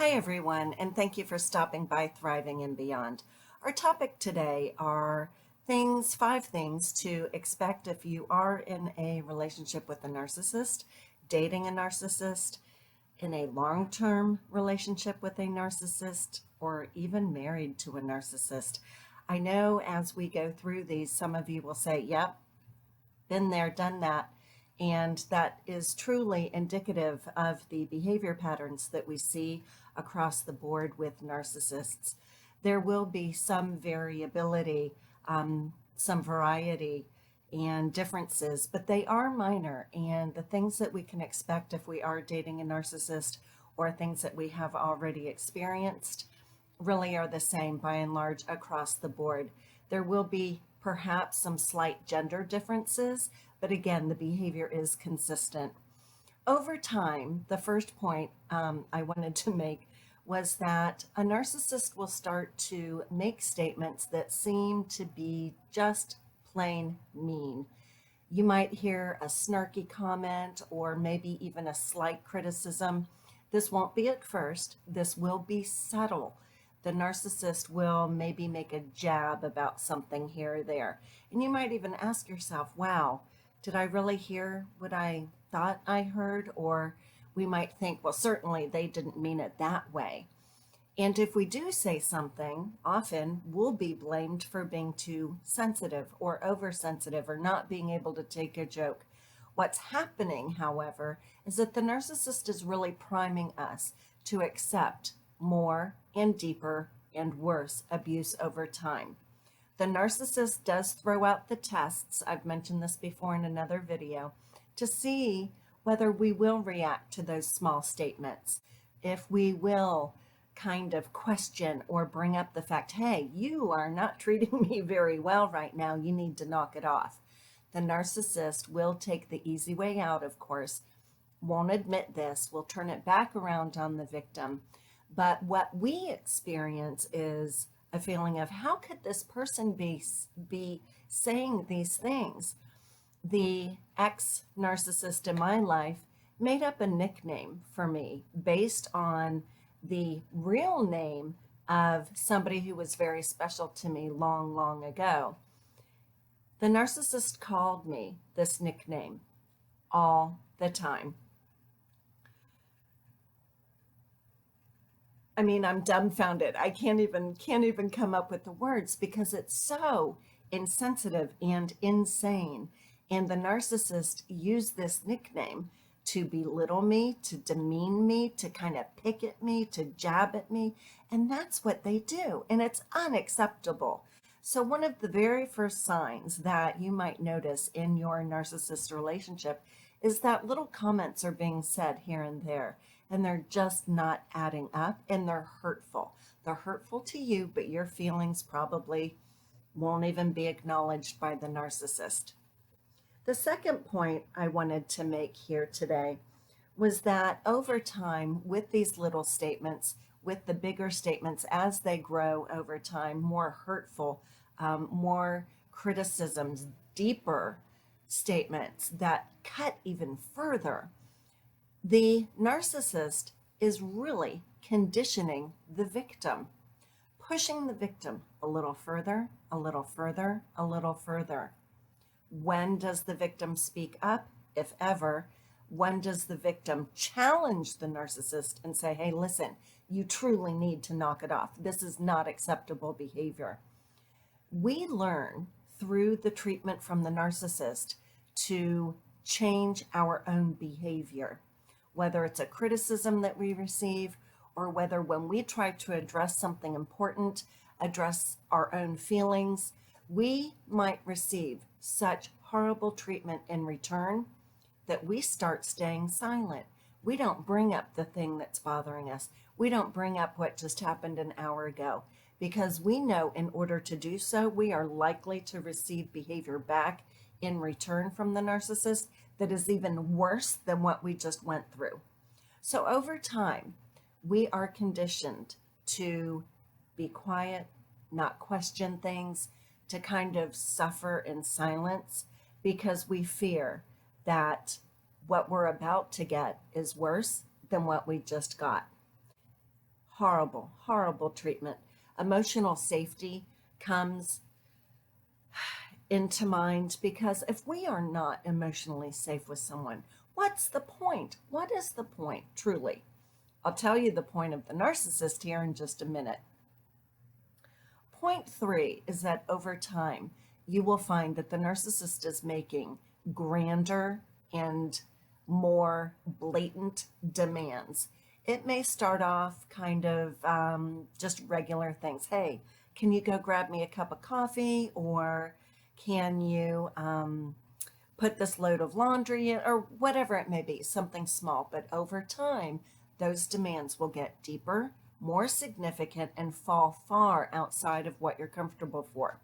Hi, everyone, and thank you for stopping by Thriving and Beyond. Our topic today are five things to expect if you are in a relationship with a narcissist, dating a narcissist, in a long term relationship with a narcissist, or even married to a narcissist. I know as we go through these, some of you will say, Yep, been there, done that. And that is truly indicative of the behavior patterns that we see across the board with narcissists. There will be some variability, some variety, and differences, but they are minor. And the things that we can expect if we are dating a narcissist or things that we have already experienced really are the same by and large across the board. There will be perhaps some slight gender differences, but again, the behavior is consistent. Over time, the first point I wanted to make was that a narcissist will start to make statements that seem to be just plain mean. You might hear a snarky comment or maybe even a slight criticism. This won't be at first, this will be subtle. The narcissist will maybe make a jab about something here or there. And you might even ask yourself, wow, did I really hear what I thought I heard? Or we might think, well, certainly they didn't mean it that way. And if we do say something, often we'll be blamed for being too sensitive or oversensitive or not being able to take a joke. What's happening, however, is that the narcissist is really priming us to accept more and deeper and worse abuse over time. The narcissist does throw out the tests, I've mentioned this before in another video, to see whether we will react to those small statements, if we will kind of question or bring up the fact, hey, you are not treating me very well right now, you need to knock it off. The narcissist will take the easy way out, of course, won't admit this, will turn it back around on the victim. But what we experience is a feeling of how could this person be saying these things? The ex narcissist in my life made up a nickname for me based on the real name of somebody who was very special to me long, long ago. The narcissist called me this nickname all the time. I mean, I'm dumbfounded. I can't even come up with the words because it's so insensitive and insane. And the narcissist used this nickname to belittle me, to demean me, to kind of pick at me, to jab at me. And that's what they do. And it's unacceptable. So, one of the very first signs that you might notice in your narcissist relationship is that little comments are being said here and there, and they're just not adding up, and they're hurtful. They're hurtful to you, but your feelings probably won't even be acknowledged by the narcissist. The second point I wanted to make here today was that over time, with these little statements, with the bigger statements, as they grow over time, more hurtful, more criticisms, deeper statements that cut even further, the narcissist is really conditioning the victim, pushing the victim a little further, a little further, a little further. When does the victim speak up, if ever? When does the victim challenge the narcissist and say, hey, listen, you truly need to knock it off. This is not acceptable behavior. We learn through the treatment from the narcissist to change our own behavior, whether it's a criticism that we receive or whether when we try to address something important, address our own feelings, we might receive such horrible treatment in return that we start staying silent. We don't bring up the thing that's bothering us. We don't bring up what just happened an hour ago because we know in order to do so, we are likely to receive behavior back in return from the narcissist that is even worse than what we just went through. So over time, we are conditioned to be quiet, not question things, to kind of suffer in silence because we fear that what we're about to get is worse than what we just got. Horrible, horrible treatment. Emotional safety comes into mind because if we are not emotionally safe with someone, what's the point? What is the point, truly? I'll tell you the point of the narcissist here in just a minute. Point three is that over time, you will find that the narcissist is making grander and more blatant demands. It may start off kind of just regular things. Hey, can you go grab me a cup of coffee? Or can you put this load of laundry in? Or whatever it may be, something small. But over time, those demands will get deeper, more significant, and fall far outside of what you're comfortable for.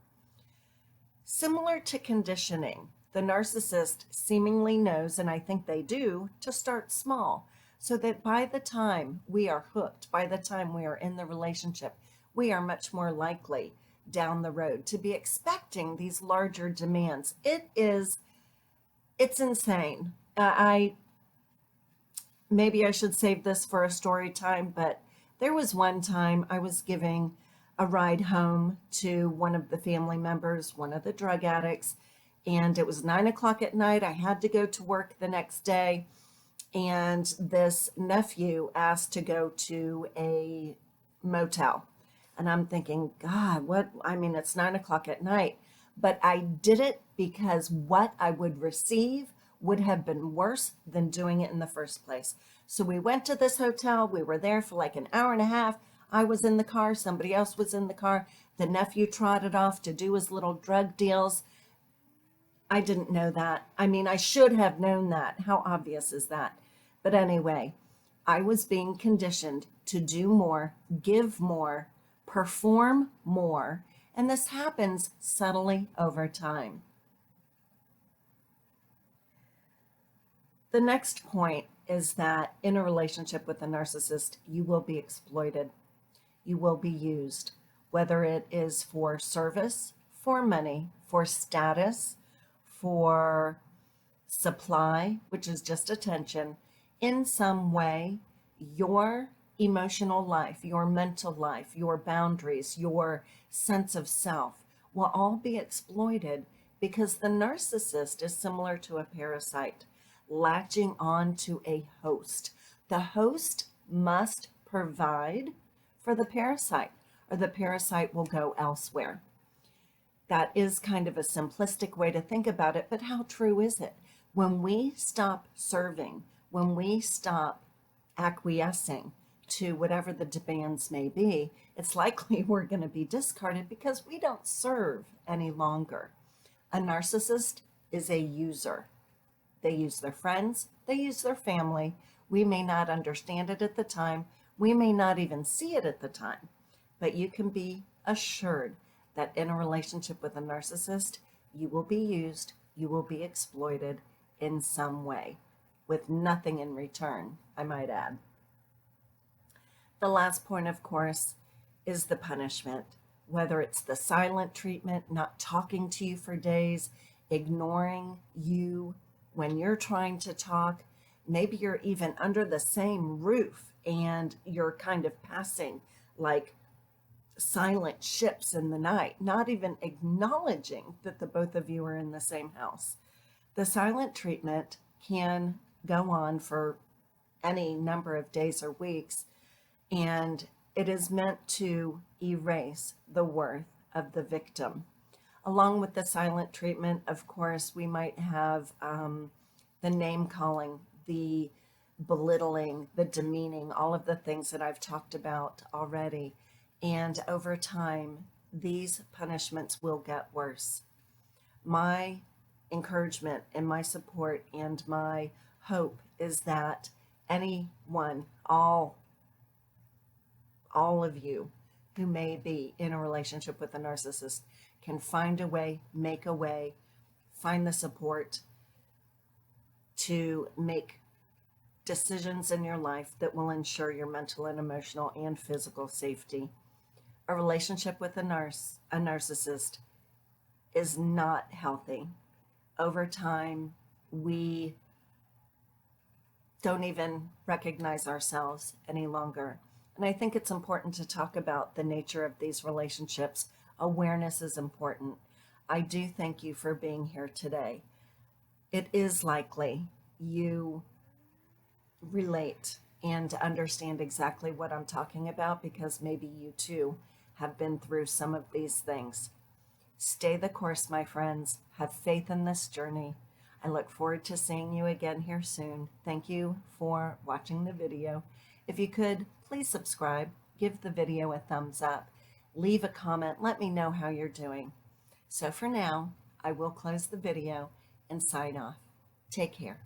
Similar to conditioning, the narcissist seemingly knows, and I think they do, to start small, so that by the time we are hooked, by the time we are in the relationship, we are much more likely down the road to be expecting these larger demands. It's insane. Maybe I should save this for a story time, but there was one time I was giving a ride home to one of the family members, one of the drug addicts, and it was 9 o'clock at night. I had to go to work the next day, and this nephew asked to go to a motel. And I'm thinking, God, what? I mean, it's 9 o'clock at night. But I did it because what I would receive would have been worse than doing it in the first place. So we went to this hotel. We were there for like an hour and a half. I was in the car. Somebody else was in the car. The nephew trotted off to do his little drug deals. I didn't know that. I mean, I should have known that. How obvious is that? But anyway, I was being conditioned to do more, give more, perform more, and this happens subtly over time. The next point is that in a relationship with a narcissist, you will be exploited. You will be used, whether it is for service, for money, for status, for supply, which is just attention. In some way, your emotional life, your mental life, your boundaries, your sense of self will all be exploited because the narcissist is similar to a parasite, latching on to a host. The host must provide for the parasite, or the parasite will go elsewhere. That is kind of a simplistic way to think about it, but how true is it? When we stop serving, when we stop acquiescing to whatever the demands may be, it's likely we're going to be discarded because we don't serve any longer. A narcissist is a user. They use their friends, they use their family. We may not understand it at the time. We may not even see it at the time, but you can be assured that in a relationship with a narcissist, you will be used, you will be exploited in some way, with nothing in return, I might add. The last point, of course, is the punishment, whether it's the silent treatment, not talking to you for days, ignoring you when you're trying to talk. Maybe you're even under the same roof and you're kind of passing like silent ships in the night, not even acknowledging that the both of you are in the same house. The silent treatment can go on for any number of days or weeks, and it is meant to erase the worth of the victim. Along with the silent treatment, of course, we might have the name calling, the belittling, the demeaning, all of the things that I've talked about already. And over time, these punishments will get worse. My encouragement and my support and my hope is that anyone, all of you who may be in a relationship with a narcissist can find a way, make a way, find the support to make decisions in your life that will ensure your mental and emotional and physical safety. A relationship with a narcissist is not healthy. Over time, we don't even recognize ourselves any longer. And I think it's important to talk about the nature of these relationships. Awareness is important. I do thank you for being here today. It is likely you relate and understand exactly what I'm talking about because maybe you too have been through some of these things. Stay the course, my friends. Have faith in this journey. I look forward to seeing you again here soon. Thank you for watching the video. If you could, please subscribe, give the video a thumbs up, leave a comment, let me know how you're doing. So for now, I will close the video and sign off. Take care.